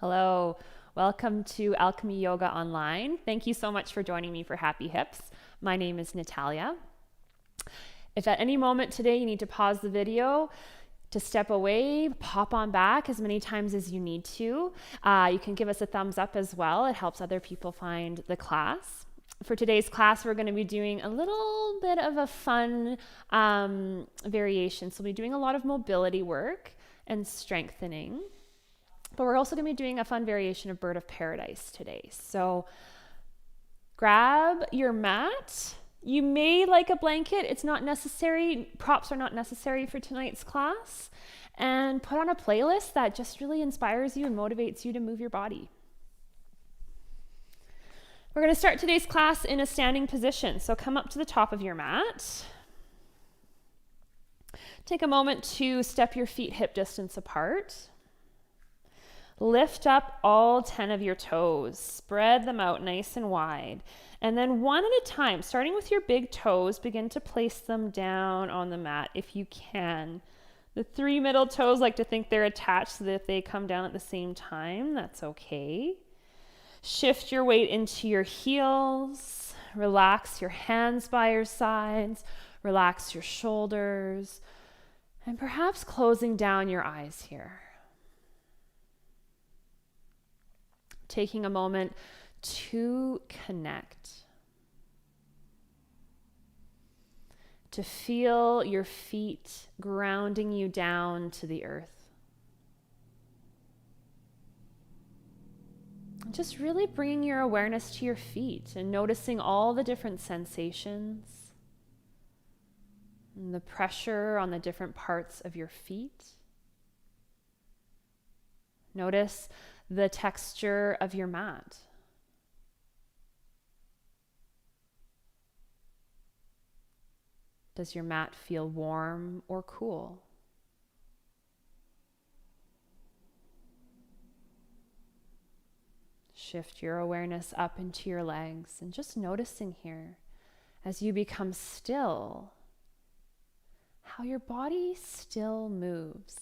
Hello, welcome to Alchemy Yoga Online. Thank you so much for joining me for Happy Hips. My name is Natalia. If at any moment today you need to pause the video to step away, pop on back as many times as you need to. You can give us a thumbs up as well. It helps other people find the class. For today's class, we're going to be doing a little bit of a fun variation. So we'll be doing a lot of mobility work and strengthening. But we're also going to be doing a fun variation of Bird of Paradise today. So grab your mat. You may like a blanket. It's not necessary. Props are not necessary for tonight's class. And put on a playlist that just really inspires you and motivates you to move your body. We're going to start today's class in a standing position. So come up to the top of your mat. Take a moment to step your feet hip distance apart. Lift up all 10 of your toes. Spread them out nice and wide. And then one at a time, starting with your big toes, begin to place them down on the mat if you can. The 3 middle toes like to think they're attached so that if they come down at the same time, that's okay. Shift your weight into your heels. Relax your hands by your sides. Relax your shoulders. And perhaps closing down your eyes here. Taking a moment to connect, to feel your feet grounding you down to the earth. Just really bringing your awareness to your feet and noticing all the different sensations and the pressure on the different parts of your feet. Notice the texture of your mat. Does your mat feel warm or cool? Shift your awareness up into your legs and just noticing here as you become still, how your body still moves.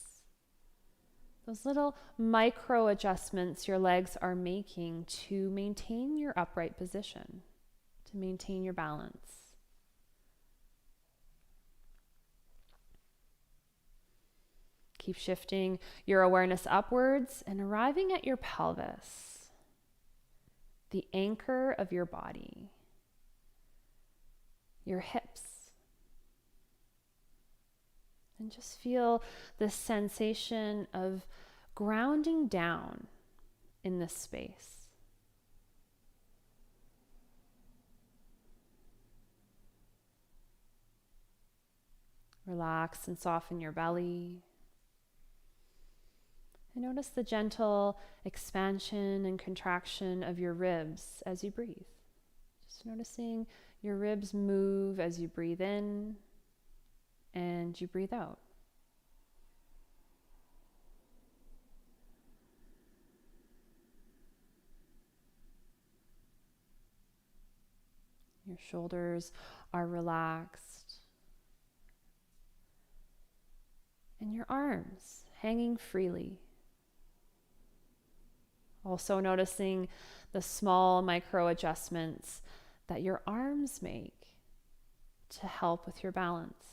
Those little micro adjustments your legs are making to maintain your upright position, to maintain your balance. Keep shifting your awareness upwards and arriving at your pelvis, the anchor of your body, your hips. And just feel the sensation of grounding down in this space. Relax and soften your belly. And notice the gentle expansion and contraction of your ribs as you breathe. Just noticing your ribs move as you breathe in and you breathe out. Your shoulders are relaxed. And your arms hanging freely. Also noticing the small micro adjustments that your arms make to help with your balance.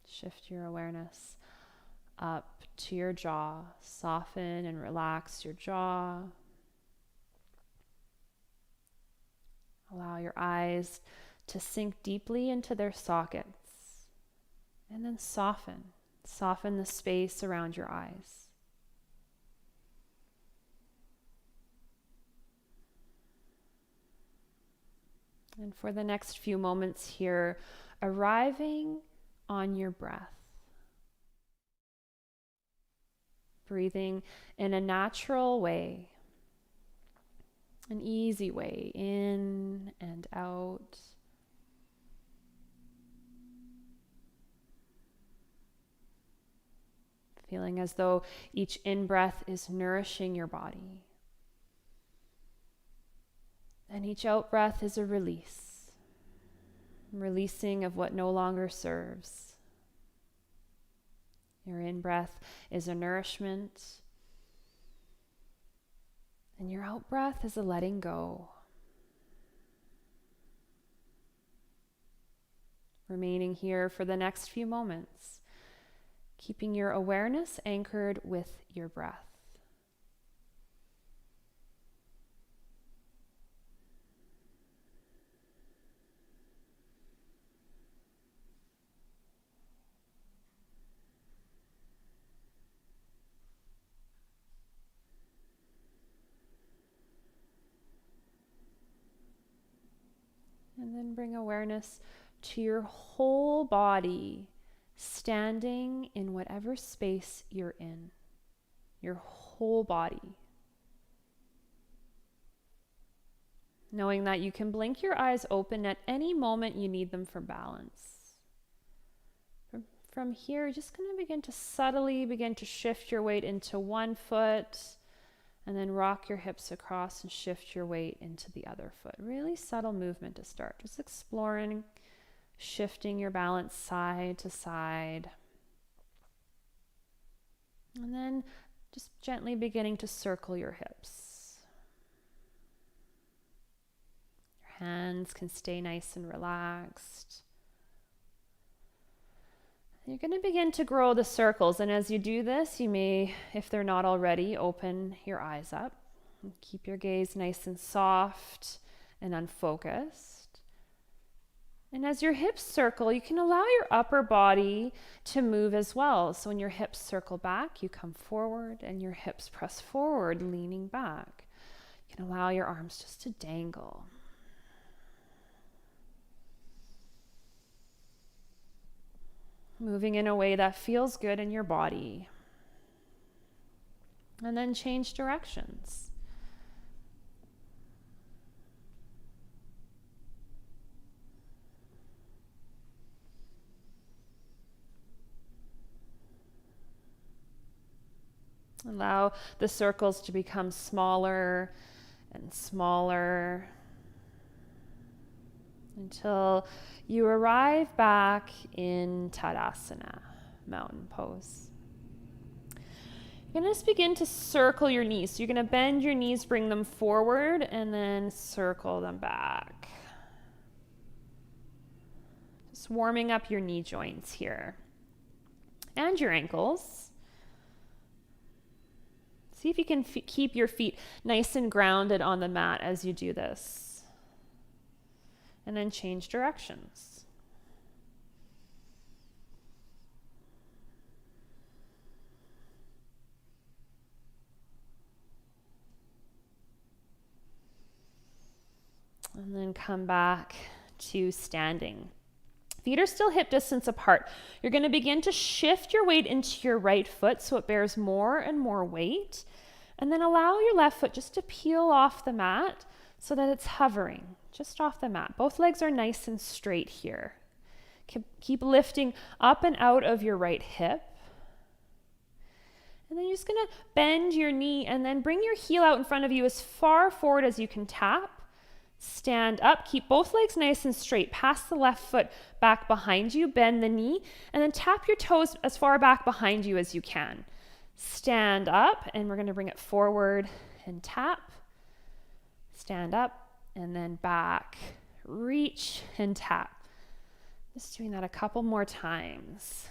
Shift your awareness up to your jaw. Soften and relax your jaw. Allow your eyes to sink deeply into their sockets. And then soften. Soften the space around your eyes. And for the next few moments here, arriving on your breath. Breathing in a natural way, an easy way, in and out. Feeling as though each in-breath is nourishing your body. And each out-breath is a release. Releasing of what no longer serves. Your in-breath is a nourishment, and your out-breath is a letting go. Remaining here for the next few moments, keeping your awareness anchored with your breath. And then bring awareness to your whole body, standing in whatever space you're in. Your whole body. Knowing that you can blink your eyes open at any moment you need them for balance. From here, you're just going to begin to subtly begin to shift your weight into one foot, and then rock your hips across and shift your weight into the other foot. Really subtle movement to start. Just exploring, shifting your balance side to side. And then just gently beginning to circle your hips. Your hands can stay nice and relaxed. You're going to begin to grow the circles, and as you do this, you may, if they're not already, open your eyes up. And keep your gaze nice and soft and unfocused. And as your hips circle, you can allow your upper body to move as well. So when your hips circle back, you come forward, and your hips press forward, leaning back. You can allow your arms just to dangle. Moving in a way that feels good in your body. And then change directions. Allow the circles to become smaller and smaller until you arrive back in Tadasana, mountain pose. You're going to just begin to circle your knees. So you're going to bend your knees, bring them forward, and then circle them back. Just warming up your knee joints here and your ankles. See if you can keep your feet nice and grounded on the mat as you do this. And then change directions. And then come back to standing. Feet are still hip distance apart. You're going to begin to shift your weight into your right foot so it bears more and more weight. And then allow your left foot just to peel off the mat so that it's hovering just off the mat. Both legs are nice and straight here. Keep lifting up and out of your right hip. And then you're just going to bend your knee and then bring your heel out in front of you as far forward as you can tap. Stand up, keep both legs nice and straight. Pass the left foot back behind you, bend the knee, and then tap your toes as far back behind you as you can. Stand up, and we're going to bring it forward and tap. Stand up, and then back. Reach and tap. Just doing that a couple more times.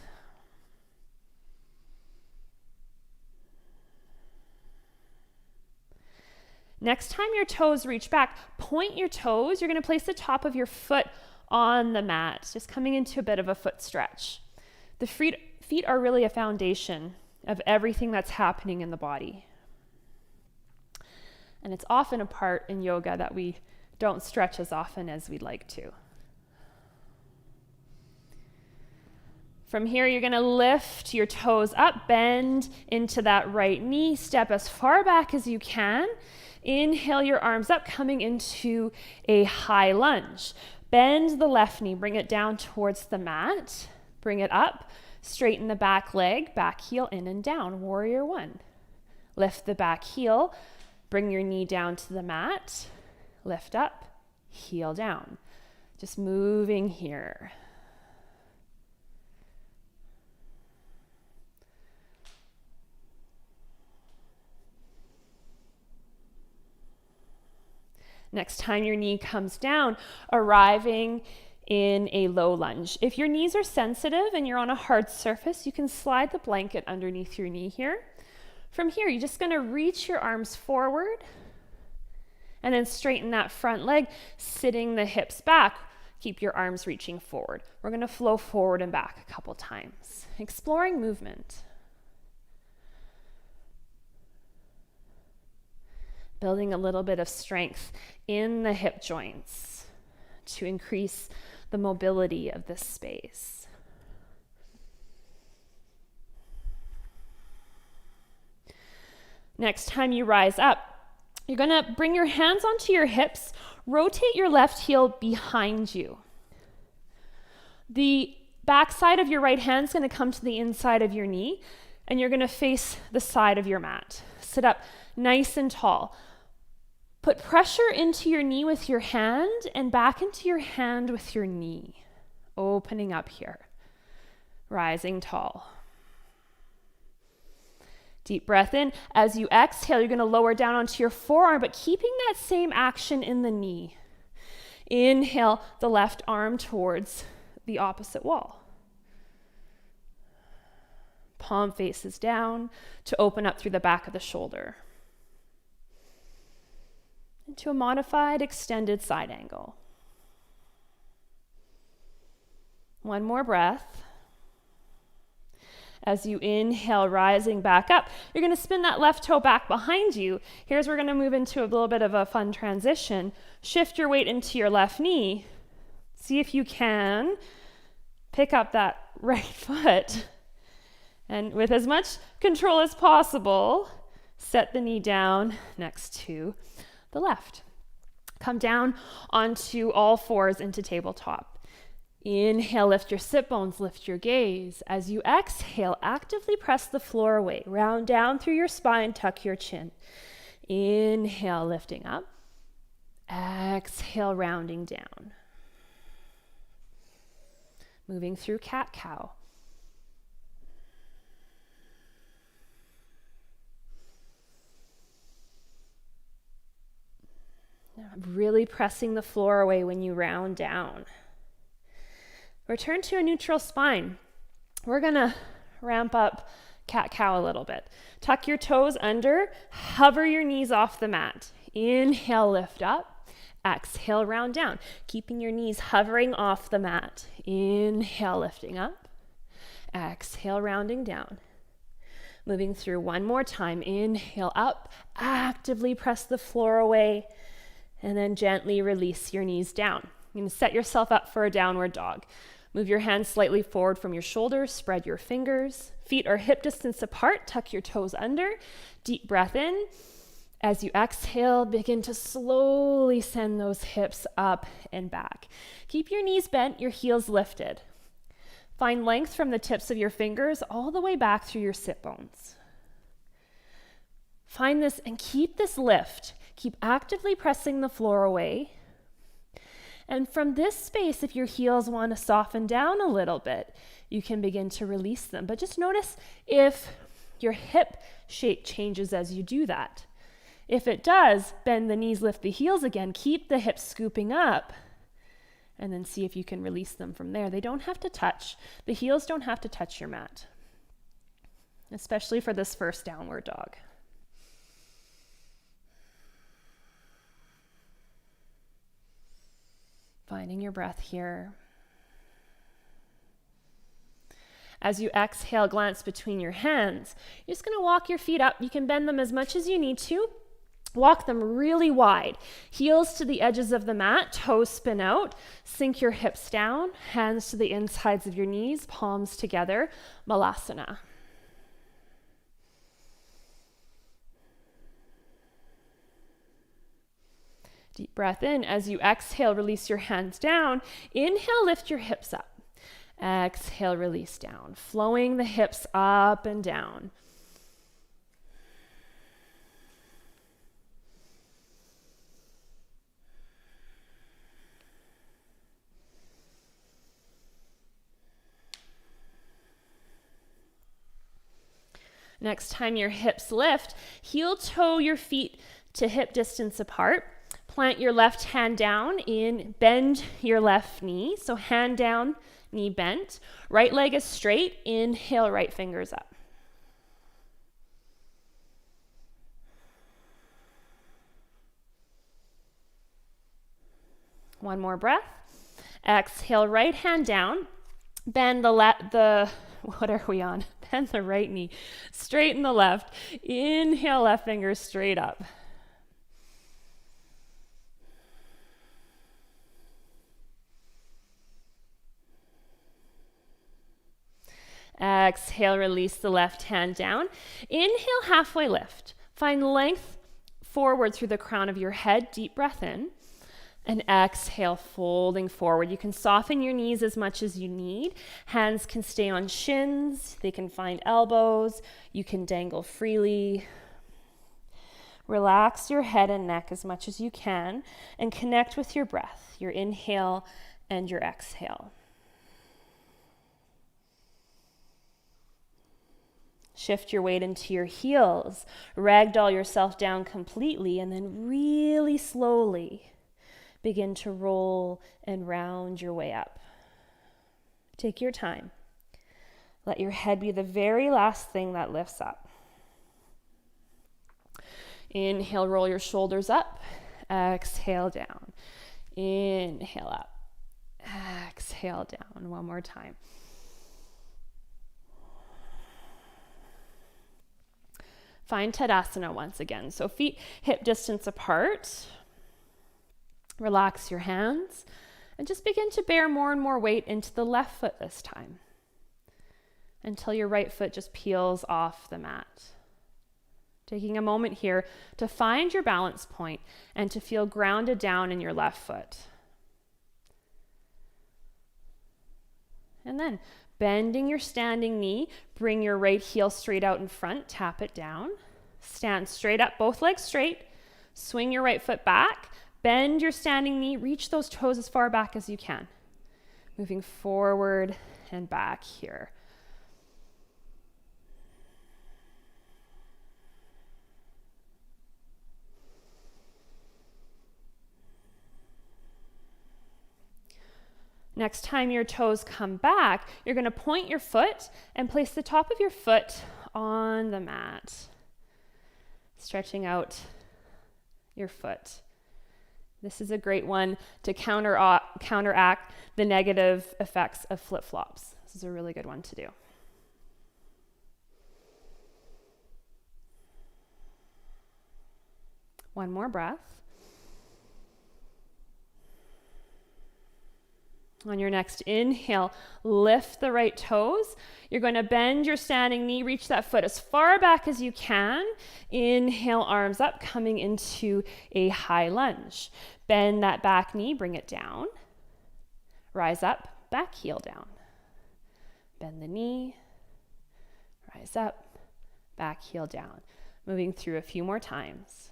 Next time your toes reach back, point your toes. You're going to place the top of your foot on the mat, just coming into a bit of a foot stretch. The feet are really a foundation of everything that's happening in the body. And it's often a part in yoga that we don't stretch as often as we'd like to. From here, you're going to lift your toes up, bend into that right knee, step as far back as you can. Inhale your arms up, coming into a high lunge. Bend the left knee, bring it down towards the mat. Bring it up, straighten the back leg, back heel in and down, warrior one. Lift the back heel, bring your knee down to the mat. Lift up, heel down. Just moving here. Next time your knee comes down, arriving in a low lunge. If your knees are sensitive and you're on a hard surface, you can slide the blanket underneath your knee here. From here, you're just going to reach your arms forward and then straighten that front leg, sitting the hips back. Keep your arms reaching forward. We're going to flow forward and back a couple times, exploring movement. Building a little bit of strength in the hip joints to increase the mobility of this space. Next time you rise up, you're going to bring your hands onto your hips, rotate your left heel behind you. The back side of your right hand is going to come to the inside of your knee, and you're going to face the side of your mat. Sit up nice and tall. Put pressure into your knee with your hand and back into your hand with your knee. Opening up here. Rising tall. Deep breath in. As you exhale, you're going to lower down onto your forearm, but keeping that same action in the knee. Inhale the left arm towards the opposite wall. Palm faces down to open up through the back of the shoulder. Into a modified extended side angle. One more breath. As you inhale, rising back up, you're going to spin that left toe back behind you. Here's where we're going to move into a little bit of a fun transition. Shift your weight into your left knee. See if you can pick up that right foot. And with as much control as possible, set the knee down next to the left. Come down onto all fours into tabletop. Inhale, lift your sit bones, lift your gaze. As you exhale, actively press the floor away. Round down through your spine, tuck your chin. Inhale, lifting up. Exhale, rounding down. Moving through cat-cow. Really pressing the floor away when you round down. Return to a neutral spine. We're going to ramp up cat-cow a little bit. Tuck your toes under, hover your knees off the mat. Inhale, lift up. Exhale, round down. Keeping your knees hovering off the mat. Inhale, lifting up. Exhale, rounding down. Moving through one more time. Inhale, up. Actively press the floor away. And then gently release your knees down. You're going to set yourself up for a downward dog. Move your hands slightly forward from your shoulders. Spread your fingers. Feet are hip distance apart. Tuck your toes under. Deep breath in. As you exhale, begin to slowly send those hips up and back. Keep your knees bent, your heels lifted. Find length from the tips of your fingers all the way back through your sit bones. Find this and keep this lift. Keep actively pressing the floor away. And from this space, if your heels want to soften down a little bit, you can begin to release them. But just notice if your hip shape changes as you do that. If it does, bend the knees, lift the heels again, keep the hips scooping up, and then see if you can release them from there. They don't have to touch. The heels don't have to touch your mat, especially for this first downward dog. Finding your breath here. As you exhale, glance between your hands. You're just going to walk your feet up. You can bend them as much as you need to. Walk them really wide. Heels to the edges of the mat, toes spin out. Sink your hips down, hands to the insides of your knees, palms together. Malasana. Deep breath in. As you exhale, release your hands down. Inhale, lift your hips up. Exhale, release down. Flowing the hips up and down. Next time your hips lift, heel toe your feet to hip distance apart. Plant your left hand down in, bend your left knee. So hand down, knee bent. Right leg is straight. Inhale, right fingers up. One more breath. Exhale, right hand down. Bend what are we on? Bend the right knee. Straighten the left. Inhale, left finger straight up. Exhale, release the left hand down. Inhale, halfway lift. Find length forward through the crown of your head. Deep breath in. And exhale, folding forward. You can soften your knees as much as you need. Hands can stay on shins. They can find elbows. You can dangle freely. Relax your head and neck as much as you can and connect with your breath, your inhale and your exhale. Shift your weight into your heels. Ragdoll yourself down completely and then really slowly begin to roll and round your way up. Take your time. Let your head be the very last thing that lifts up. Inhale, roll your shoulders up. Exhale, down. Inhale up. Exhale, down. One more time. Find Tadasana once again. So feet hip distance apart. Relax your hands and just begin to bear more and more weight into the left foot this time until your right foot just peels off the mat. Taking a moment here to find your balance point and to feel grounded down in your left foot. And then bending your standing knee, bring your right heel straight out in front, tap it down. Stand straight up, both legs straight. Swing your right foot back. Bend your standing knee, reach those toes as far back as you can. Moving forward and back here. Next time your toes come back, you're going to point your foot and place the top of your foot on the mat, stretching out your foot. This is a great one to counteract the negative effects of flip-flops. This is a really good one to do. One more breath. On your next inhale, lift the right toes. You're going to bend your standing knee, reach that foot as far back as you can. Inhale, arms up, coming into a high lunge. Bend that back knee, bring it down. Rise up, back heel down. Bend the knee, rise up, back heel down. Moving through a few more times.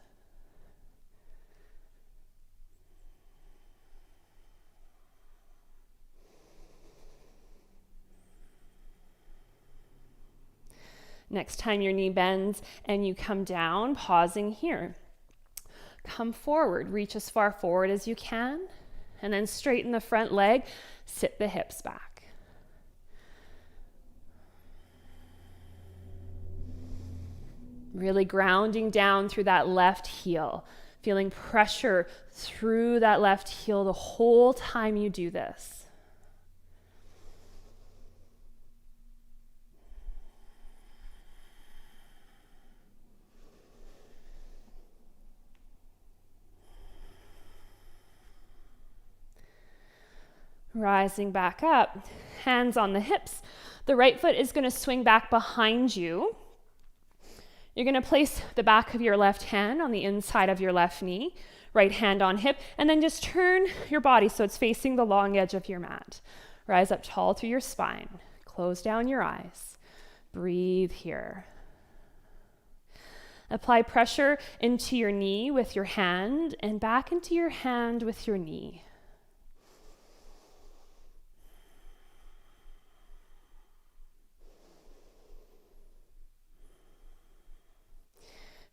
Next time your knee bends and you come down, pausing here. Come forward, reach as far forward as you can, and then straighten the front leg, sit the hips back. Really grounding down through that left heel, feeling pressure through that left heel the whole time you do this. Rising back up, hands on the hips. The right foot is going to swing back behind you. You're going to place the back of your left hand on the inside of your left knee, right hand on hip, and then just turn your body so it's facing the long edge of your mat. Rise up tall through your spine. Close down your eyes. Breathe here. Apply pressure into your knee with your hand and back into your hand with your knee.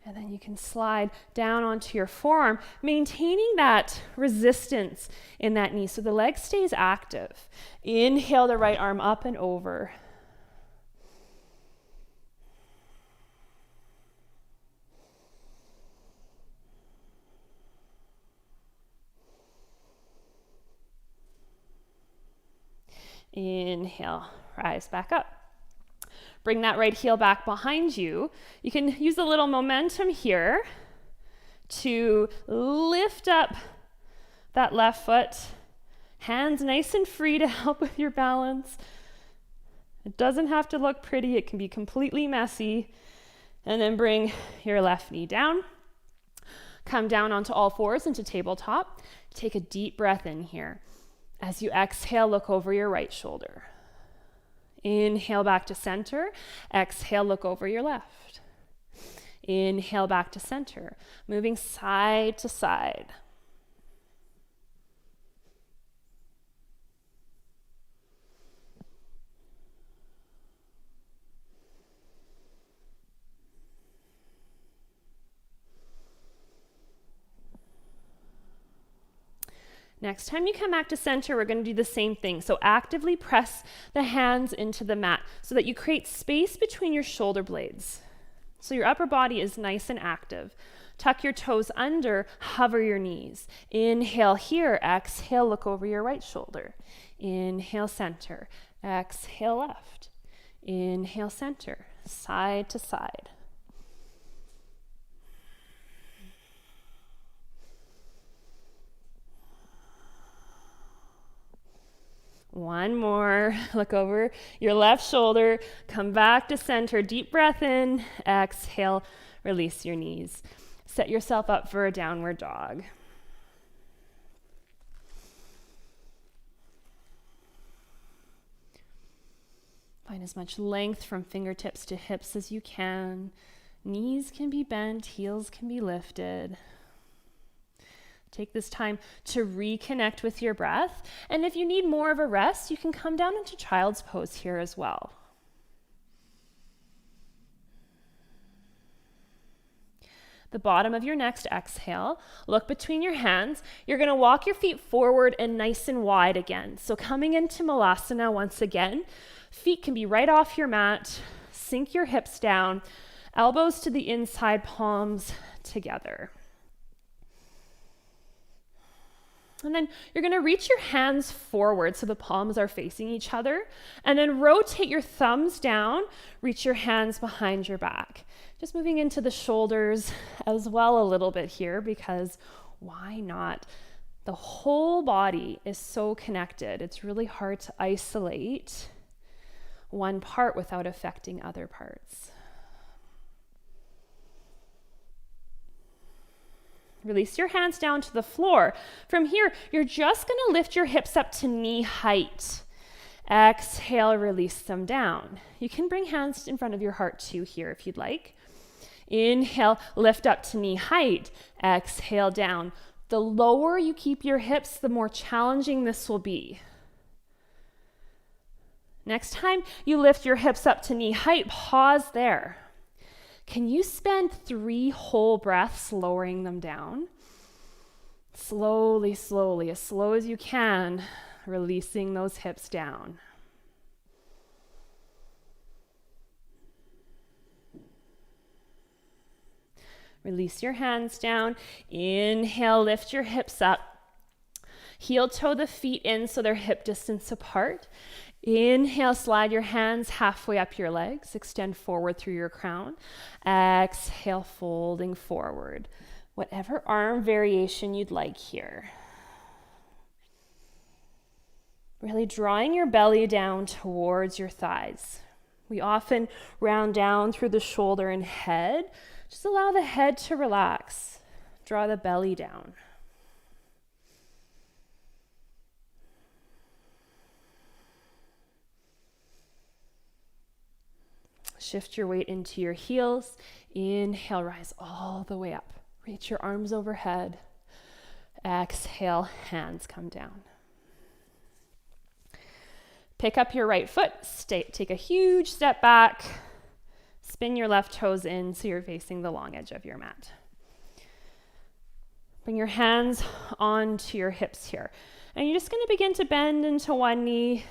And then you can slide down onto your forearm, maintaining that resistance in that knee so the leg stays active. Inhale the right arm up and over. Inhale, rise back up. Bring that right heel back behind you. You can use a little momentum here to lift up that left foot. Hands nice and free to help with your balance. It doesn't have to look pretty. It can be completely messy. And then bring your left knee down. Come down onto all fours into tabletop. Take a deep breath in here. As you exhale, look over your right shoulder. Inhale back to center. Exhale, look over your left. Inhale back to center. Moving side to side. Next time you come back to center, we're going to do the same thing. So actively press the hands into the mat so that you create space between your shoulder blades. So your upper body is nice and active. Tuck your toes under, hover your knees. Inhale here, exhale, look over your right shoulder. Inhale, center. Exhale, left. Inhale, center. Side to side. One more. Look over your left shoulder. Come back to center. Deep breath in. Exhale. Release your knees. Set yourself up for a downward dog. Find as much length from fingertips to hips as you can. Knees can be bent. Heels can be lifted. Take this time to reconnect with your breath. And if you need more of a rest, you can come down into child's pose here as well. The bottom of your next exhale, look between your hands. You're going to walk your feet forward and nice and wide again. So coming into Malasana once again, feet can be right off your mat. Sink your hips down, elbows to the inside, palms together. And then you're going to reach your hands forward so the palms are facing each other. And then rotate your thumbs down, reach your hands behind your back. Just moving into the shoulders as well a little bit here, because why not? The whole body is so connected. It's really hard to isolate one part without affecting other parts. Release your hands down to the floor. From here, you're just going to lift your hips up to knee height. Exhale, release them down. You can bring hands in front of your heart too here if you'd like. Inhale, lift up to knee height. Exhale, down. The lower you keep your hips, the more challenging this will be. Next time you lift your hips up to knee height, pause there. Can you spend 3 whole breaths lowering them down? Slowly, slowly, as slow as you can, releasing those hips down. Release your hands down. Inhale, lift your hips up. Heel toe the feet in so they're hip distance apart. Inhale, slide your hands halfway up your legs. Extend forward through your crown. Exhale, folding forward. Whatever arm variation you'd like here. Really drawing your belly down towards your thighs. We often round down through the shoulder and head. Just allow the head to relax. Draw the belly down. Shift your weight into your heels. Inhale, rise all the way up. Reach your arms overhead. Exhale, hands come down. Pick up your right foot. Take a huge step back. Spin your left toes in so you're facing the long edge of your mat. Bring your hands onto your hips here. And you're just going to begin to bend into one knee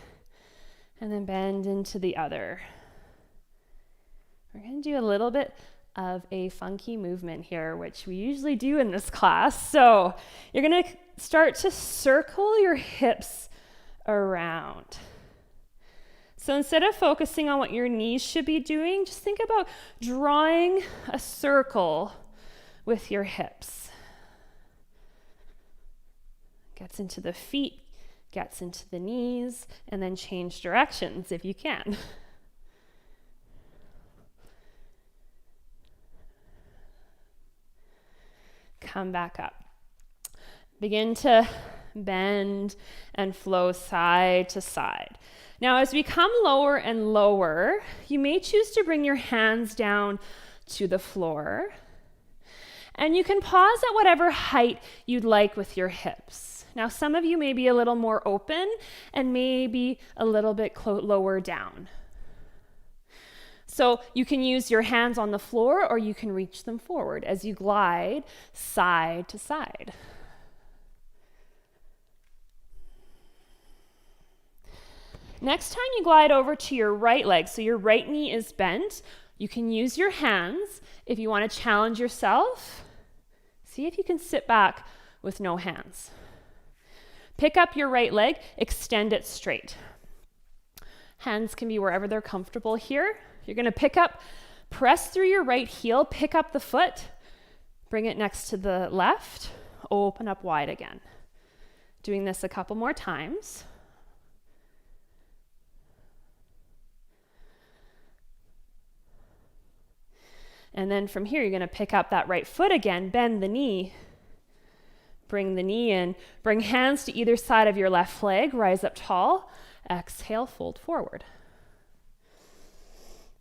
and then bend into the other. We're going to do a little bit of a funky movement here, which we usually do in this class. So you're going to start to circle your hips around. So instead of focusing on what your knees should be doing, just think about drawing a circle with your hips. Gets into the feet, gets into the knees, and then change directions if you can. Come back up. Begin to bend and flow side to side. Now, as we come lower and lower, you may choose to bring your hands down to the floor. And you can pause at whatever height you'd like with your hips. Now, some of you may be a little more open and maybe a little bit lower down. So you can use your hands on the floor or you can reach them forward as you glide side to side. Next time you glide over to your right leg, so your right knee is bent, you can use your hands. If you want to challenge yourself, see if you can sit back with no hands. Pick up your right leg, extend it straight. Hands can be wherever they're comfortable here. You're going to pick up, press through your right heel, pick up the foot, bring it next to the left, open up wide again. Doing this a couple more times. And then from here, you're going to pick up that right foot again, bend the knee, bring the knee in, bring hands to either side of your left leg, rise up tall, exhale, fold forward.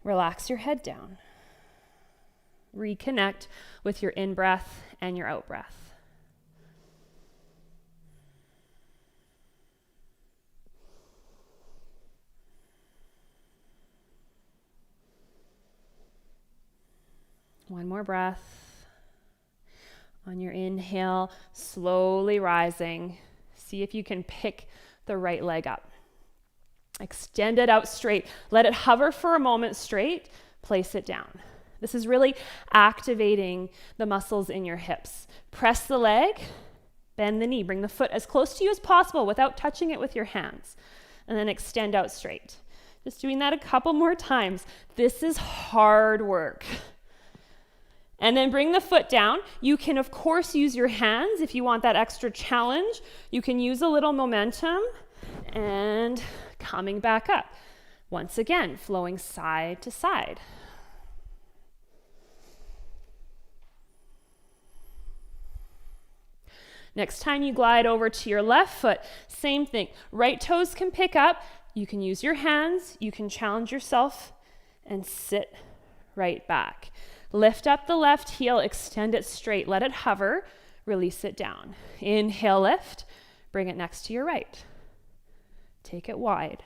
Relax your head down. Reconnect with your in-breath and your out-breath. One more breath. On your inhale, slowly rising. See if you can pick the right leg up. Extend it out straight. Let it hover for a moment straight. Place it down. This is really activating the muscles in your hips. Press the leg, bend the knee. Bring the foot as close to you as possible without touching it with your hands. And then extend out straight. Just doing that a couple more times. This is hard work. And then bring the foot down. You can, of course, use your hands if you want that extra challenge. You can use a little momentum and coming back up. Once again, flowing side to side. Next time you glide over to your left foot, same thing. Right toes can pick up. You can use your hands. You can challenge yourself and sit right back. Lift up the left heel, extend it straight, let it hover, release it down. Inhale, lift, bring it next to your right. Take it wide.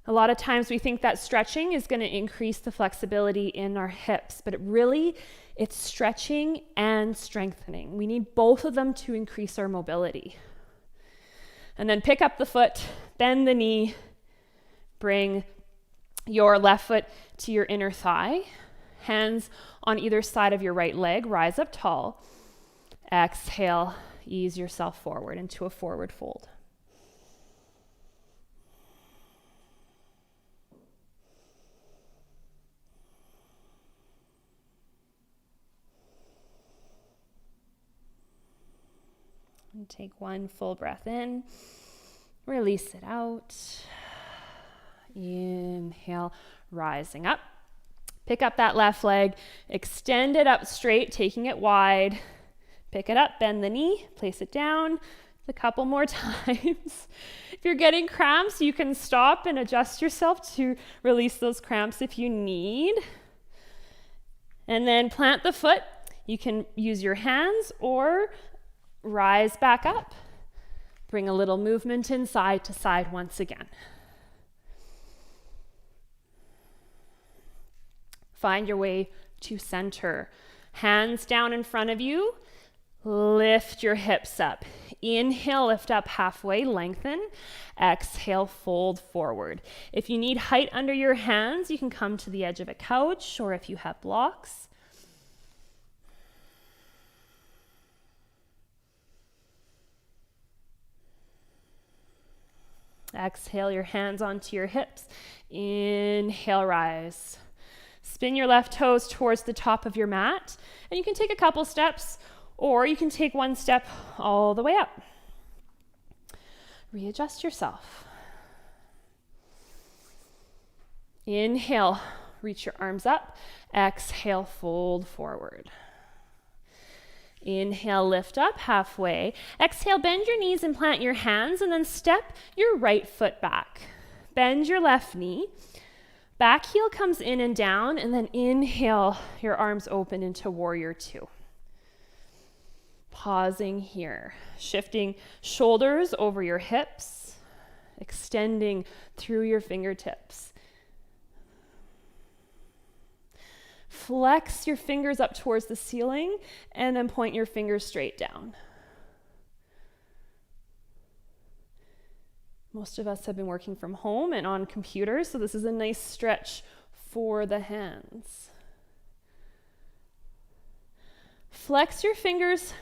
A lot of times we think that stretching is going to increase the flexibility in our hips, but it's stretching and strengthening. We need both of them to increase our mobility. And then pick up the foot, bend the knee, bring your left foot to your inner thigh, hands on either side of your right leg, rise up tall. Exhale, ease yourself forward into a forward fold. And take one full breath in, release it out. Inhale, rising up. Pick up that left leg, extend it up straight, taking it wide. Pick it up, bend the knee, place it down a couple more times. If you're getting cramps, you can stop and adjust yourself to release those cramps if you need. And then plant the foot. You can use your hands or rise back up. Bring a little movement in side to side once again. Find your way to center. Hands down in front of you. Lift your hips up. Inhale, lift up halfway, lengthen. Exhale, fold forward. If you need height under your hands, you can come to the edge of a couch, or if you have blocks. Exhale your hands onto your hips. Inhale, rise. Spin your left toes towards the top of your mat, and you can take a couple steps, or you can take one step all the way up. Readjust yourself. Inhale, reach your arms up. Exhale, fold forward. Inhale, lift up halfway. Exhale, bend your knees and plant your hands, and then step your right foot back. Bend your left knee. Back heel comes in and down, and then inhale, your arms open into warrior two. Pausing here, shifting shoulders over your hips, extending through your fingertips. Flex your fingers up towards the ceiling, and then point your fingers straight down. Most of us have been working from home and on computers, so this is a nice stretch for the hands. Flex your fingers,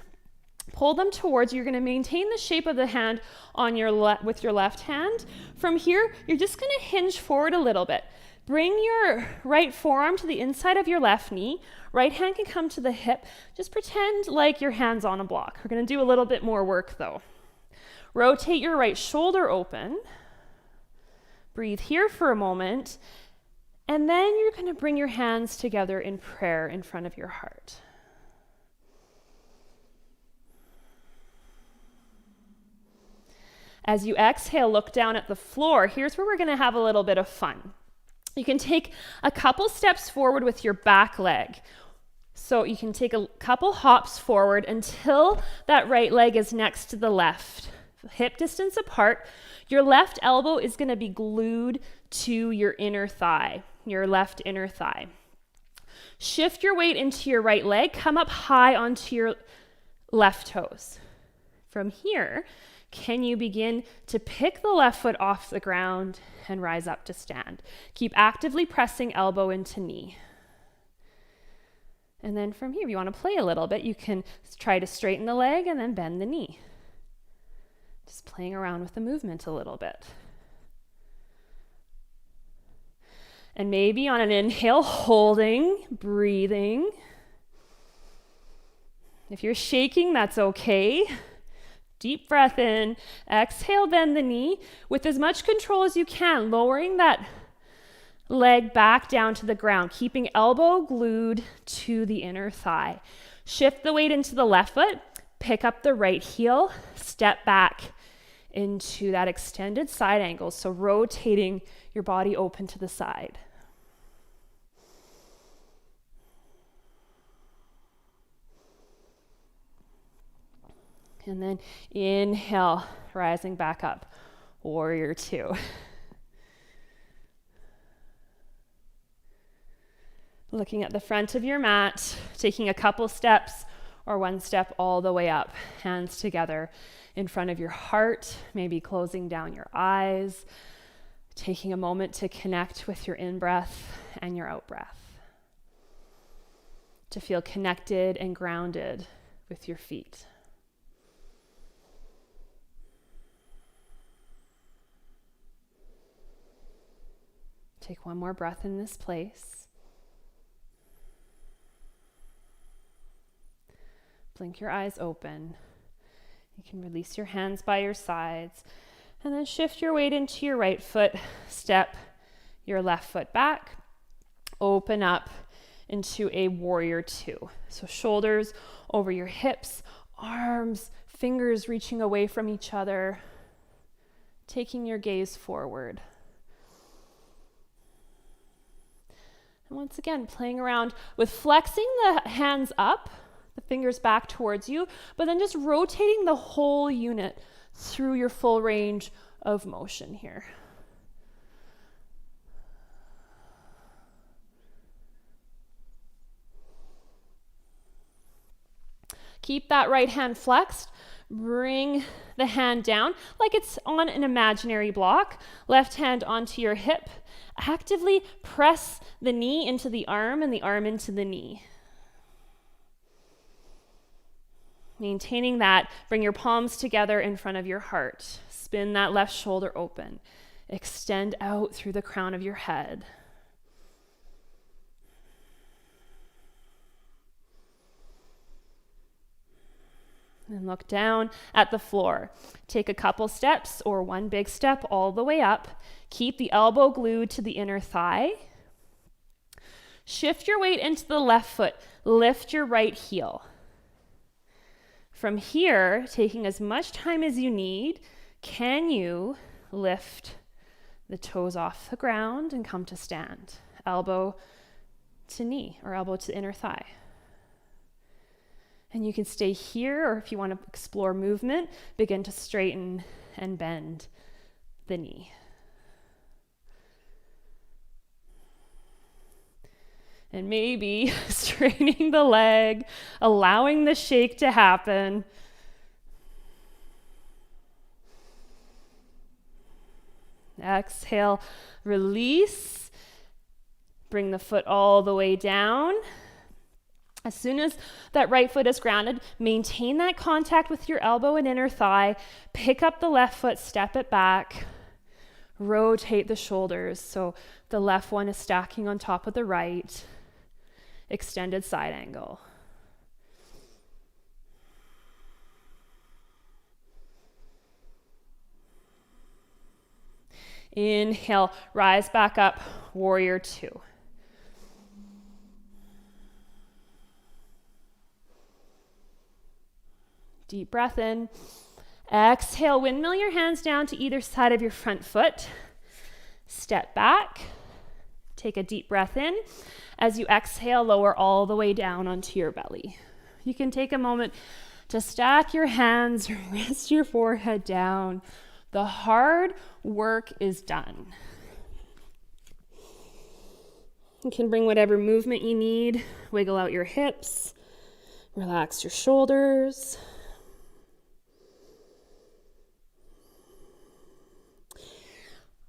pull them towards you. You're going to maintain the shape of the hand on your with your left hand. From here, you're just going to hinge forward a little bit. Bring your right forearm to the inside of your left knee. Right hand can come to the hip. Just pretend like your hand's on a block. We're going to do a little bit more work though. Rotate your right shoulder open. Breathe here for a moment. And then you're going to bring your hands together in prayer in front of your heart. As you exhale, look down at the floor. Here's where we're going to have a little bit of fun. You can take a couple steps forward with your back leg. So you can take a couple hops forward until that right leg is next to the left. Hip distance apart. Your left elbow is going to be glued to your inner thigh, your left inner thigh. Shift your weight into your right leg. Come up high onto your left toes. From here, can you begin to pick the left foot off the ground and rise up to stand? Keep actively pressing elbow into knee. And then from here, if you want to play a little bit, you can try to straighten the leg and then bend the knee. Just playing around with the movement a little bit. And maybe on an inhale, holding, breathing. If you're shaking, that's okay. Deep breath in. Exhale, bend the knee with as much control as you can, lowering that leg back down to the ground, keeping elbow glued to the inner thigh. Shift the weight into the left foot. Pick up the right heel, step back into that extended side angle. So rotating your body open to the side. And then inhale, rising back up, warrior two. Looking at the front of your mat, taking a couple steps or one step all the way up, hands together in front of your heart, maybe closing down your eyes, taking a moment to connect with your in-breath and your out-breath, to feel connected and grounded with your feet. Take one more breath in this place. Blink your eyes open. You can release your hands by your sides and then shift your weight into your right foot. Step your left foot back. Open up into a warrior two. So shoulders over your hips, arms, fingers reaching away from each other, taking your gaze forward. And once again, playing around with flexing the hands up, the fingers back towards you, but then just rotating the whole unit through your full range of motion here. Keep that right hand flexed. Bring the hand down like it's on an imaginary block. Left hand onto your hip. Actively press the knee into the arm and the arm into the knee. Maintaining that, bring your palms together in front of your heart. Spin that left shoulder open. Extend out through the crown of your head. And look down at the floor. Take a couple steps or one big step all the way up. Keep the elbow glued to the inner thigh. Shift your weight into the left foot. Lift your right heel. From here, taking as much time as you need, can you lift the toes off the ground and come to stand? Elbow to knee or elbow to inner thigh. And you can stay here, or if you want to explore movement, begin to straighten and bend the knee. And maybe straightening the leg, allowing the shake to happen. Exhale, release. Bring the foot all the way down. As soon as that right foot is grounded, maintain that contact with your elbow and inner thigh. Pick up the left foot, step it back. Rotate the shoulders so the left one is stacking on top of the right. Extended side angle. Inhale, rise back up, warrior two. Deep breath in. Exhale, windmill your hands down to either side of your front foot. Step back. Take a deep breath in. As you exhale, lower all the way down onto your belly. You can take a moment to stack your hands, rest your forehead down. The hard work is done. You can bring whatever movement you need. Wiggle out your hips. Relax your shoulders.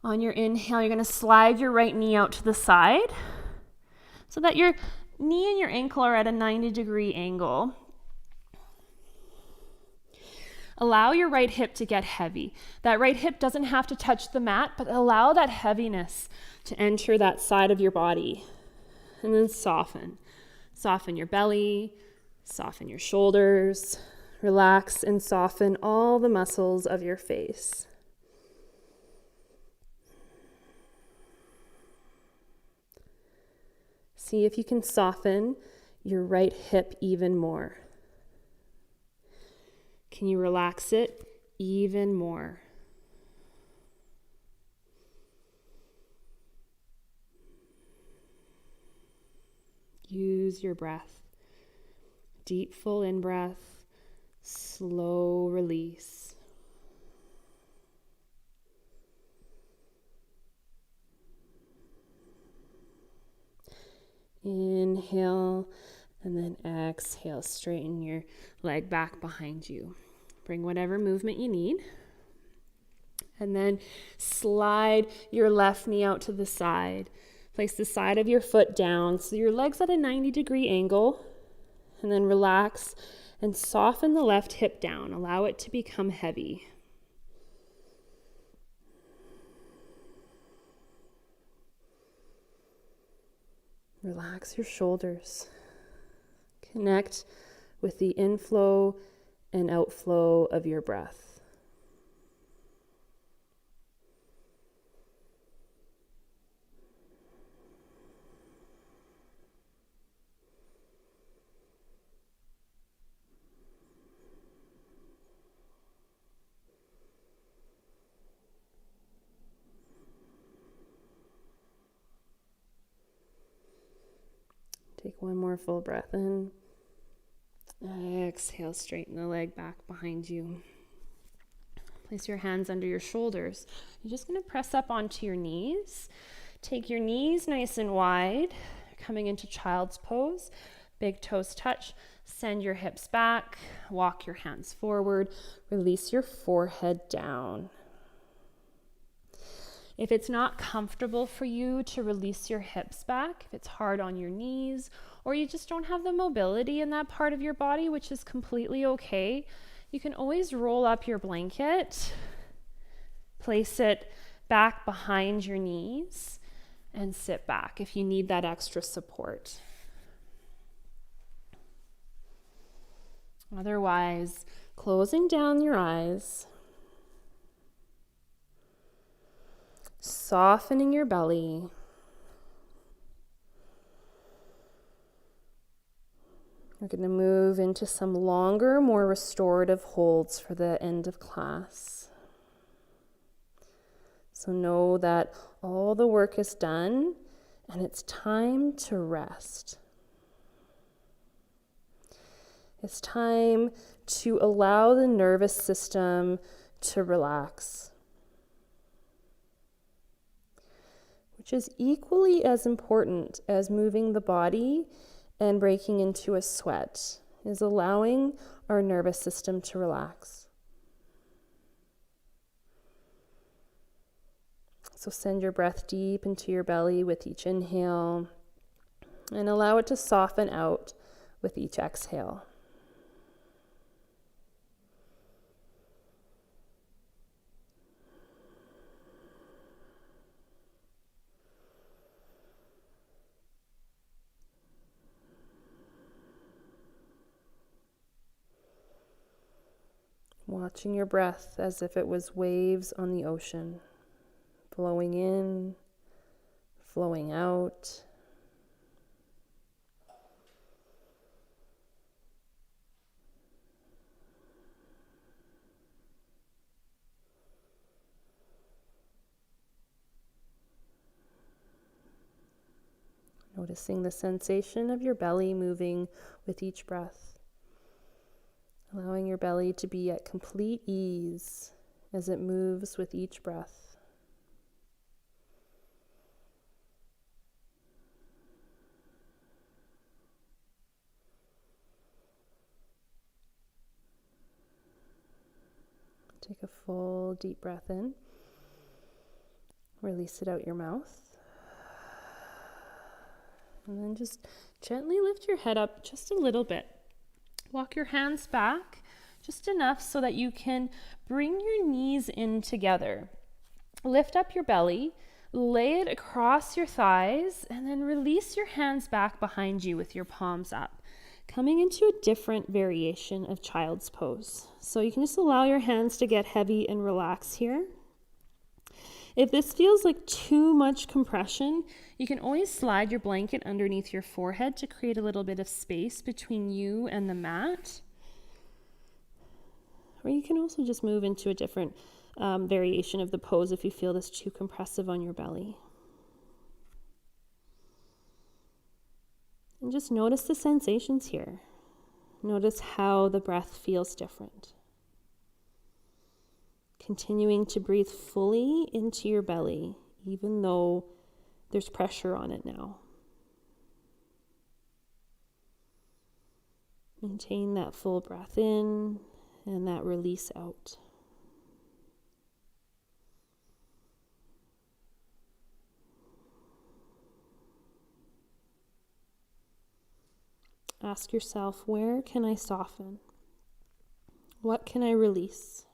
On your inhale, you're going to slide your right knee out to the side so that your knee and your ankle are at a 90-degree angle. Allow your right hip to get heavy. That right hip doesn't have to touch the mat, but allow that heaviness to enter that side of your body. And then soften. Soften your belly, soften your shoulders. Relax and soften all the muscles of your face. See if you can soften your right hip even more. Can you relax it even more? Use your breath. Deep, full in-breath, slow release. Inhale, and then exhale. Straighten your leg back behind you. Bring whatever movement you need. And then slide your left knee out to the side. Place the side of your foot down so your leg's at a 90-degree angle. And then relax and soften the left hip down. Allow it to become heavy. Relax your shoulders. Connect with the inflow and outflow of your breath. Take one more full breath in. Exhale, straighten the leg back behind you. Place your hands under your shoulders. You're just going to press up onto your knees. Take your knees nice and wide, coming into child's pose. Big toes touch, Send your hips back, walk your hands forward, release your forehead down. If it's not comfortable for you to release your hips back, if it's hard on your knees, or you just don't have the mobility in that part of your body, which is completely okay, you can always roll up your blanket, place it back behind your knees, and sit back if you need that extra support. Otherwise, closing down your eyes, softening your belly, we're going to move into some longer, more restorative holds for the end of class. So know that all the work is done and it's time to rest. It's time to allow the nervous system to relax, which is equally as important as moving the body and breaking into a sweat, is allowing our nervous system to relax. So send your breath deep into your belly with each inhale and allow it to soften out with each exhale. Watching your breath as if it was waves on the ocean, flowing in, flowing out. Noticing the sensation of your belly moving with each breath. Allowing your belly to be at complete ease as it moves with each breath. Take a full deep breath in. Release it out your mouth. And then just gently lift your head up just a little bit. Walk your hands back just enough so that you can bring your knees in together. Lift up your belly, lay it across your thighs, and then release your hands back behind you with your palms up, coming into a different variation of child's pose. So you can just allow your hands to get heavy and relax here. If this feels like too much compression, you can always slide your blanket underneath your forehead to create a little bit of space between you and the mat. Or you can also just move into a different variation of the pose if you feel this too compressive on your belly. And just notice the sensations here. Notice how the breath feels different. Continuing to breathe fully into your belly, even though there's pressure on it now. Maintain that full breath in and that release out. Ask yourself, where can I soften? What can I release?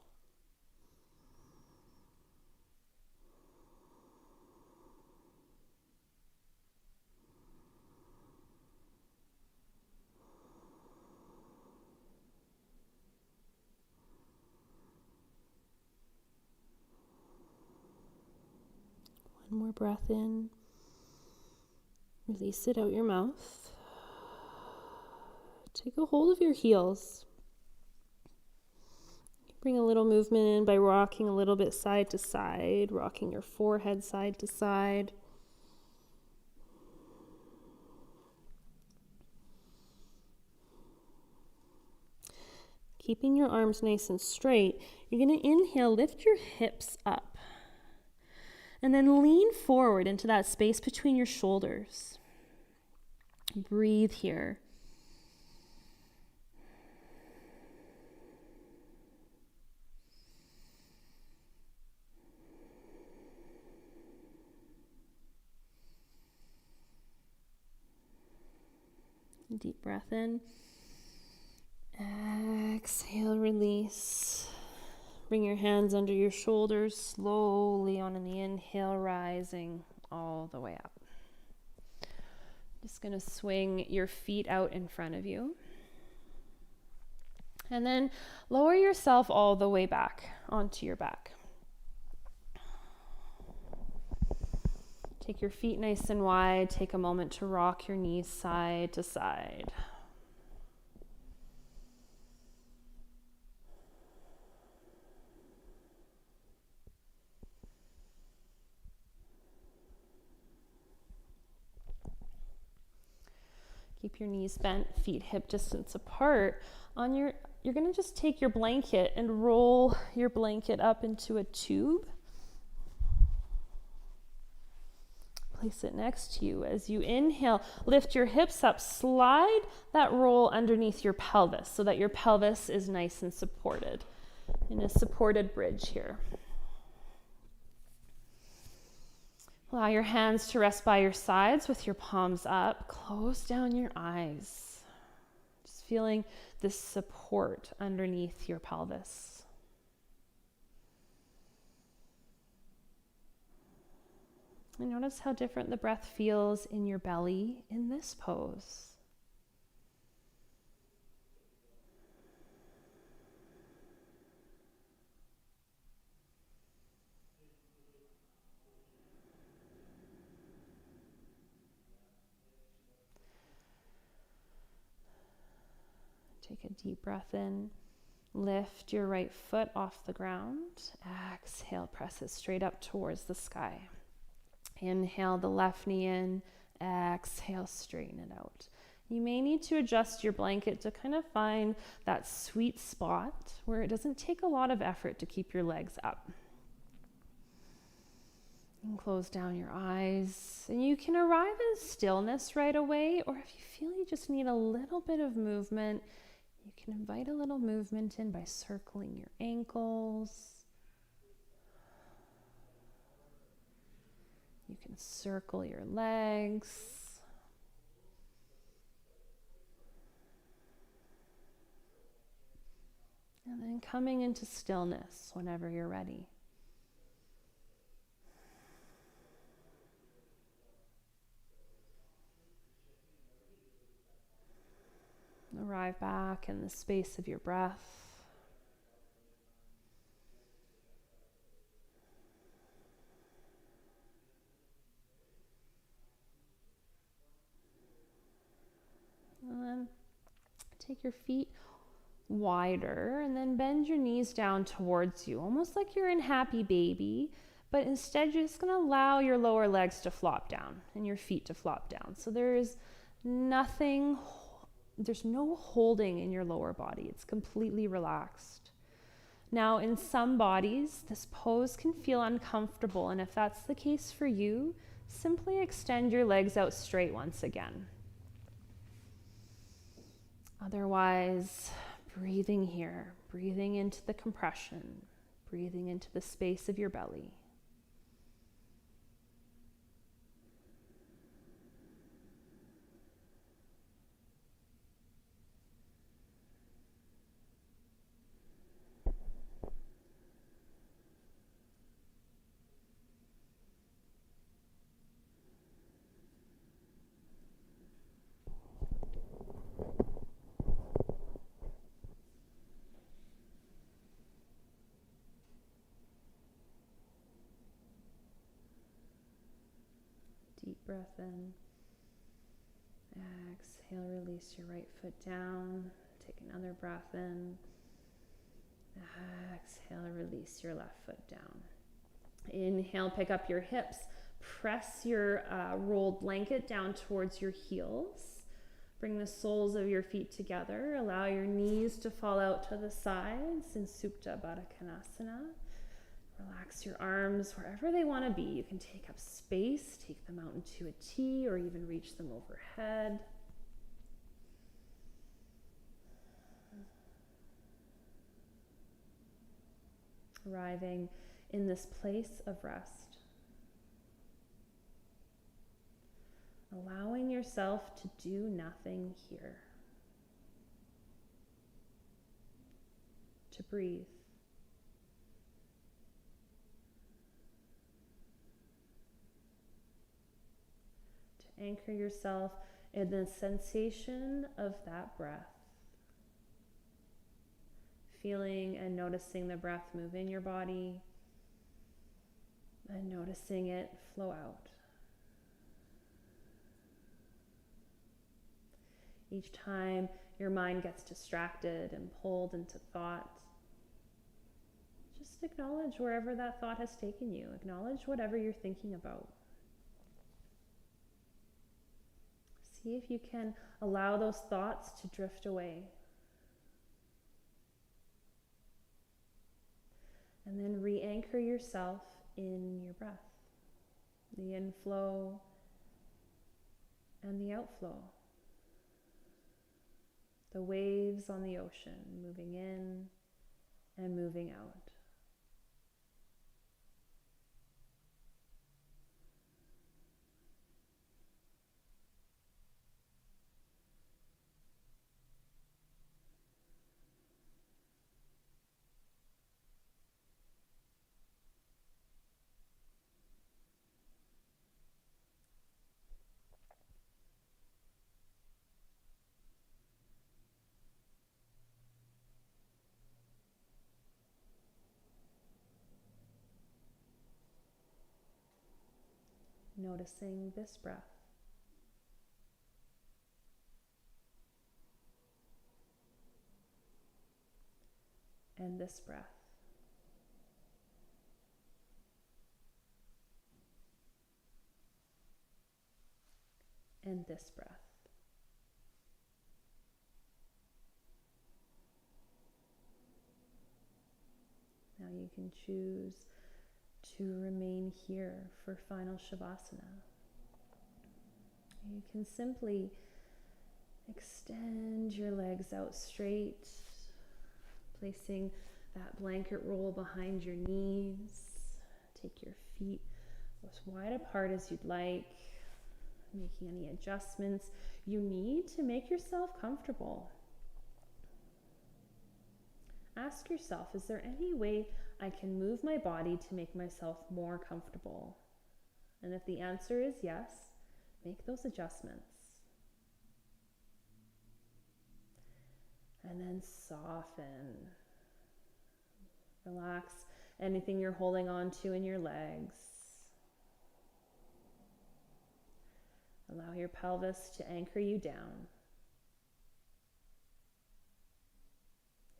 One more breath in. Release it out your mouth. Take a hold of your heels. Bring a little movement in by rocking a little bit side to side, rocking your forehead side to side. Keeping your arms nice and straight, you're going to inhale, lift your hips up. And then lean forward into that space between your shoulders. Breathe here. Deep breath in. Exhale, release. Bring your hands under your shoulders, slowly on the inhale, rising all the way up. Just going to swing your feet out in front of you. And then lower yourself all the way back onto your back. Take your feet nice and wide. Take a moment to rock your knees side to side. Keep your knees bent, feet hip distance apart. You're going to just take your blanket and roll your blanket up into a tube. Place it next to you. As you inhale, lift your hips up, slide that roll underneath your pelvis so that your pelvis is nice and supported in a supported bridge here. Allow your hands to rest by your sides with your palms up. Close down your eyes. Just feeling this support underneath your pelvis. And notice how different the breath feels in your belly in this pose. Take a deep breath in. Lift your right foot off the ground. Exhale, press it straight up towards the sky. Inhale the left knee in. Exhale, straighten it out. You may need to adjust your blanket to kind of find that sweet spot where it doesn't take a lot of effort to keep your legs up. And close down your eyes. And you can arrive in stillness right away, or if you feel you just need a little bit of movement, you can invite a little movement in by circling your ankles. You can circle your legs. And then coming into stillness whenever you're ready. Arrive back in the space of your breath. And then take your feet wider and then bend your knees down towards you, almost like you're in happy baby, but instead you're just going to allow your lower legs to flop down and your feet to flop down. So there's no holding in your lower body. It's completely relaxed. Now, in some bodies, this pose can feel uncomfortable, and if that's the case for you, simply extend your legs out straight once again. Otherwise, breathing here, breathing into the compression, breathing into the space of your belly. Deep breath in. Exhale, release your right foot down. Take another breath in. Exhale, release your left foot down. Inhale, pick up your hips. Press your rolled blanket down towards your heels. Bring the soles of your feet together. Allow your knees to fall out to the sides in Supta Baddha Konasana. Relax your arms wherever they want to be. You can take up space, take them out into a T, or even reach them overhead. Arriving in this place of rest. allowing yourself to do nothing here. To breathe. To anchor yourself in the sensation of that breath. Feeling and noticing the breath move in your body and noticing it flow out. Each time your mind gets distracted and pulled into thought, just acknowledge wherever that thought has taken you. Acknowledge whatever you're thinking about. See if you can allow those thoughts to drift away. And then re-anchor yourself in your breath, the inflow and the outflow, the waves on the ocean moving in and moving out. Noticing this breath. And this breath. And this breath. Now you can choose to remain here for final Shavasana. You can simply extend your legs out straight, placing that blanket roll behind your knees. Take your feet as wide apart as you'd like, making any adjustments you need to make yourself comfortable. Ask yourself, is there any way I can move my body to make myself more comfortable? And if the answer is yes, make those adjustments. And then soften. Relax anything you're holding on to in your legs. Allow your pelvis to anchor you down.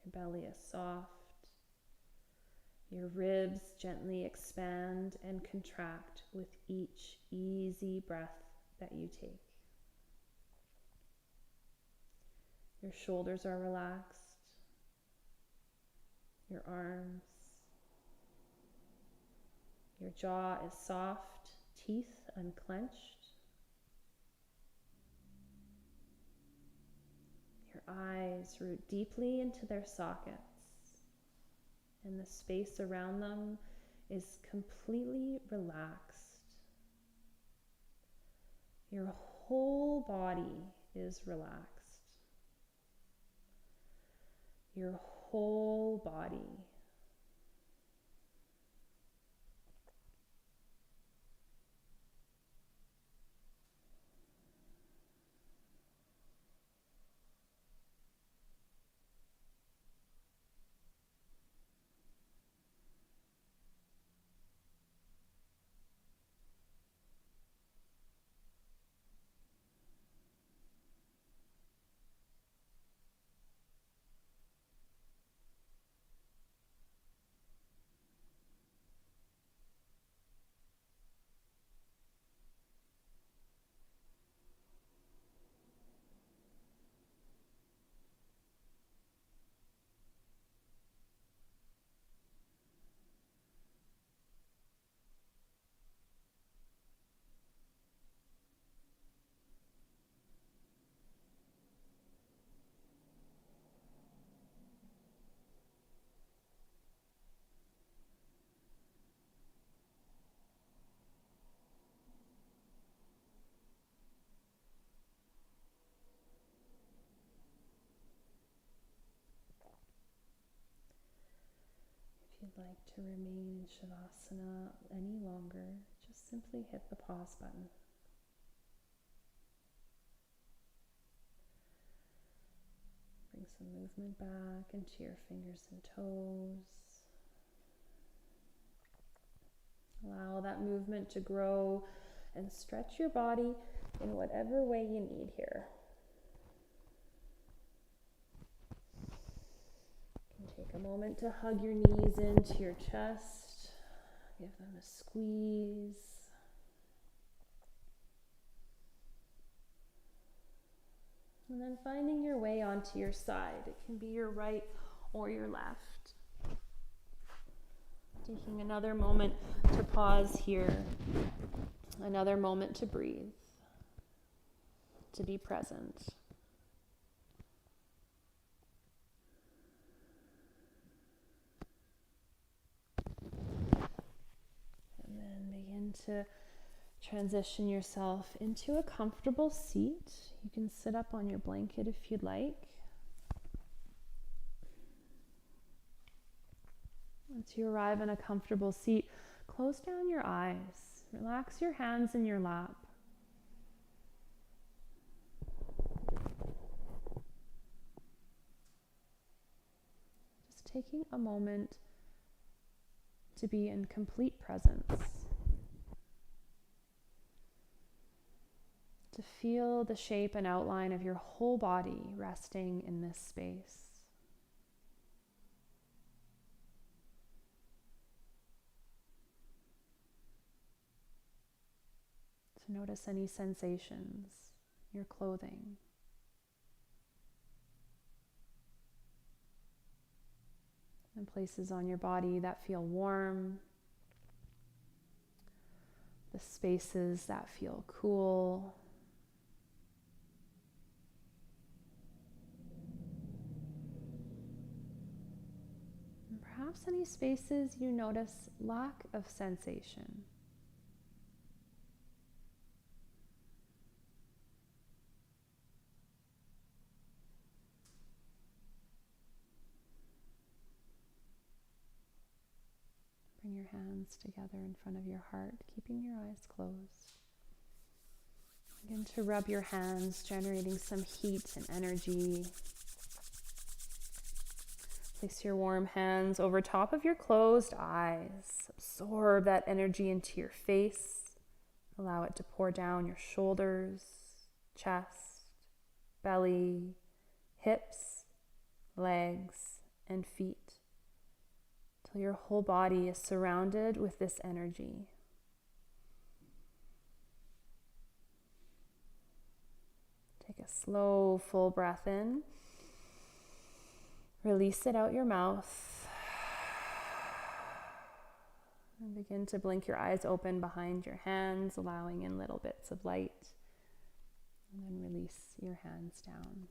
Your belly is soft. Your ribs gently expand and contract with each easy breath that you take. Your shoulders are relaxed. Your arms. Your jaw is soft, teeth unclenched. Your eyes root deeply into their sockets, and the space around them is completely relaxed. Your whole body is relaxed. Your whole body. like to remain in Shavasana any longer, just simply hit the pause button. Bring some movement back into your fingers and toes. Allow that movement to grow and stretch your body in whatever way you need here. You can take a moment to hug your knees into your chest. Give them a squeeze. And then finding your way onto your side. It can be your right or your left. Taking another moment to pause here. Another moment to breathe. To be present. And then begin to transition yourself into a comfortable seat. You can sit up on your blanket if you'd like. Once you arrive in a comfortable seat, close down your eyes. Relax your hands in your lap. Just taking a moment to be in complete presence. To feel the shape and outline of your whole body resting in this space. To notice any sensations, your clothing. And places on your body that feel warm. The spaces that feel cool. And perhaps any spaces you notice lack of sensation. Bring your hands together in front of your heart, keeping your eyes closed. Begin to rub your hands, generating some heat and energy. Place your warm hands over top of your closed eyes. Absorb that energy into your face. Allow it to pour down your shoulders, chest, belly, hips, legs, and feet. Till your whole body is surrounded with this energy. Take a slow, full breath in. Release it out your mouth. And begin to blink your eyes open behind your hands, allowing in little bits of light. And then release your hands down.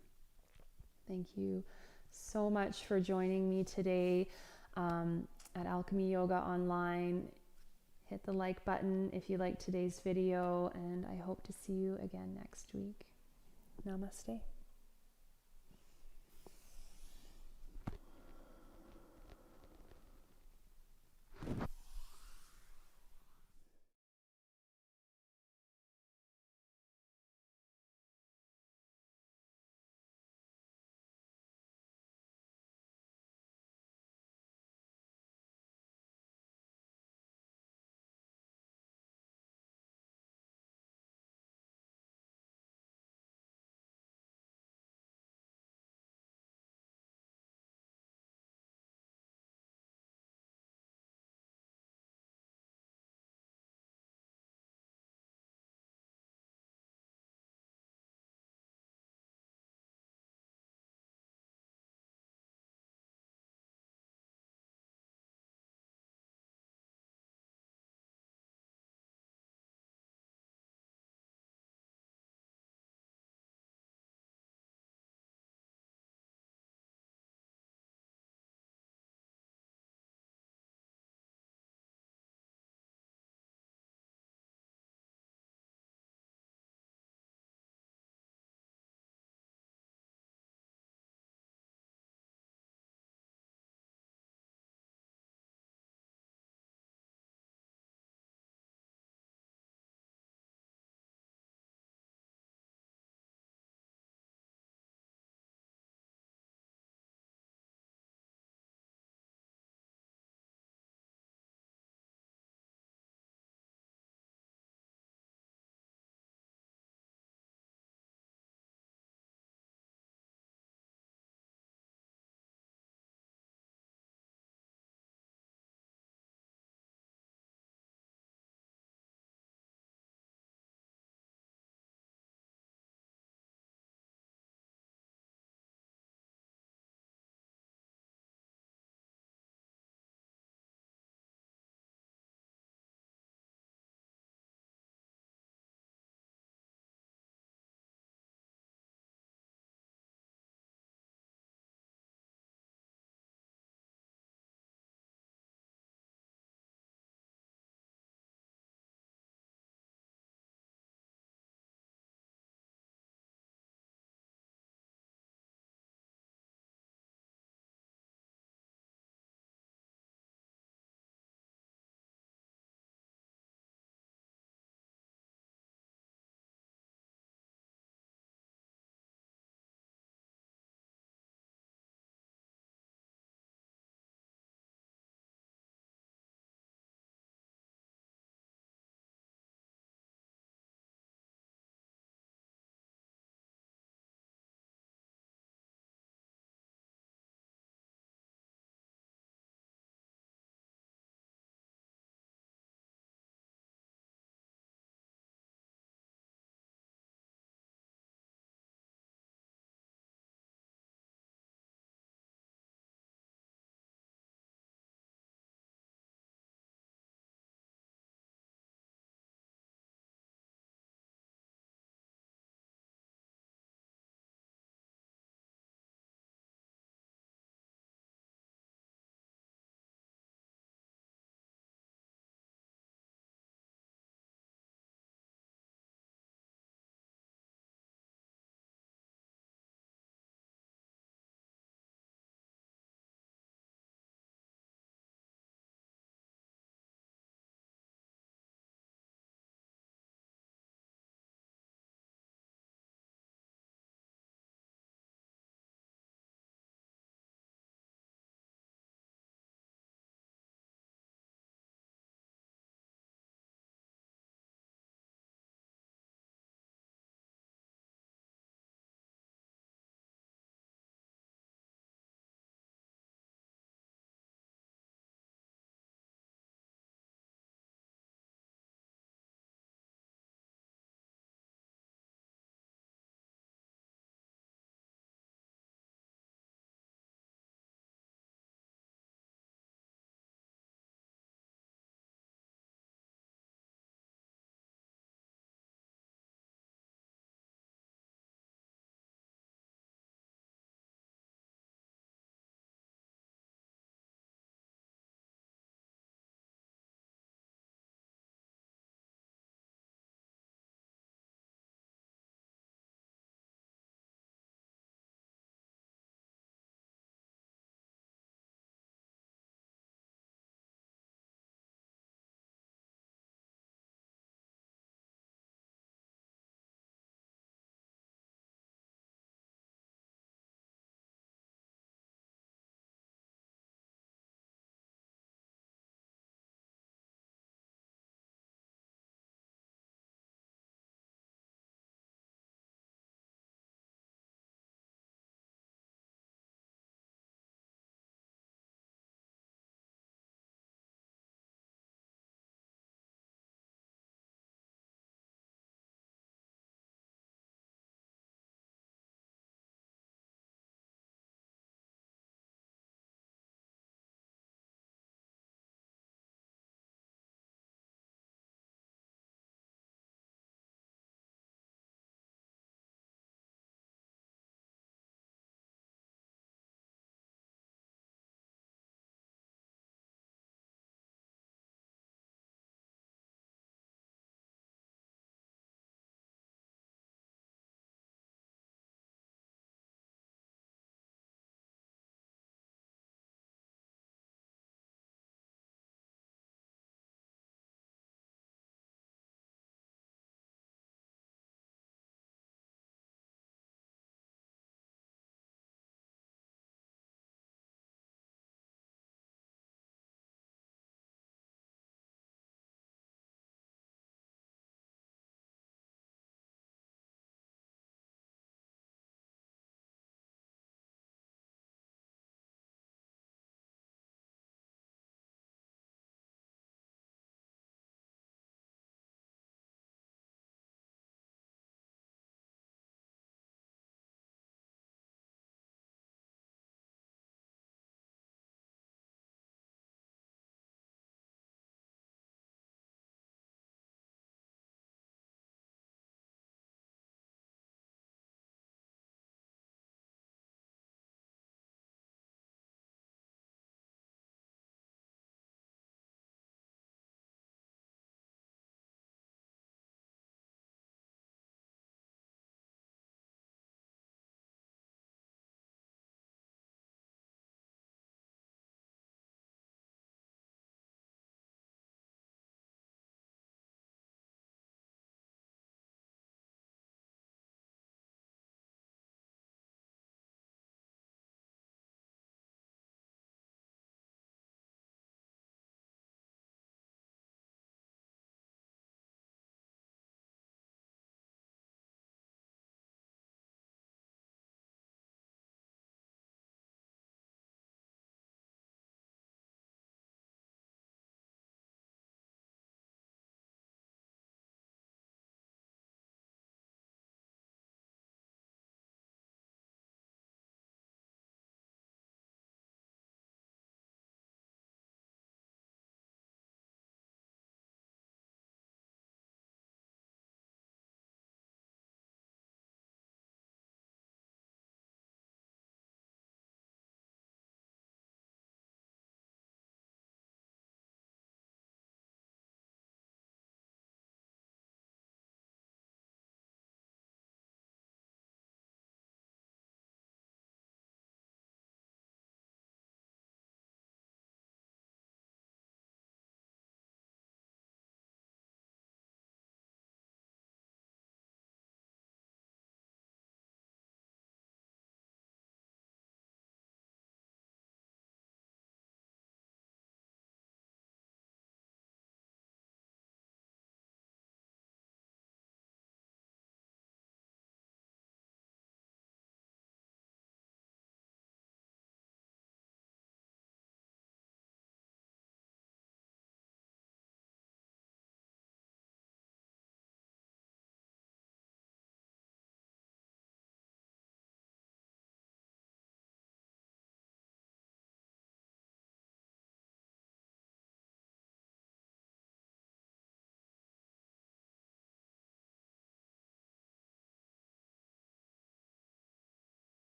Thank you so much for joining me today. At Alchemy Yoga Online. Hit the like button if you liked today's video, and I hope to see you again next week. Namaste.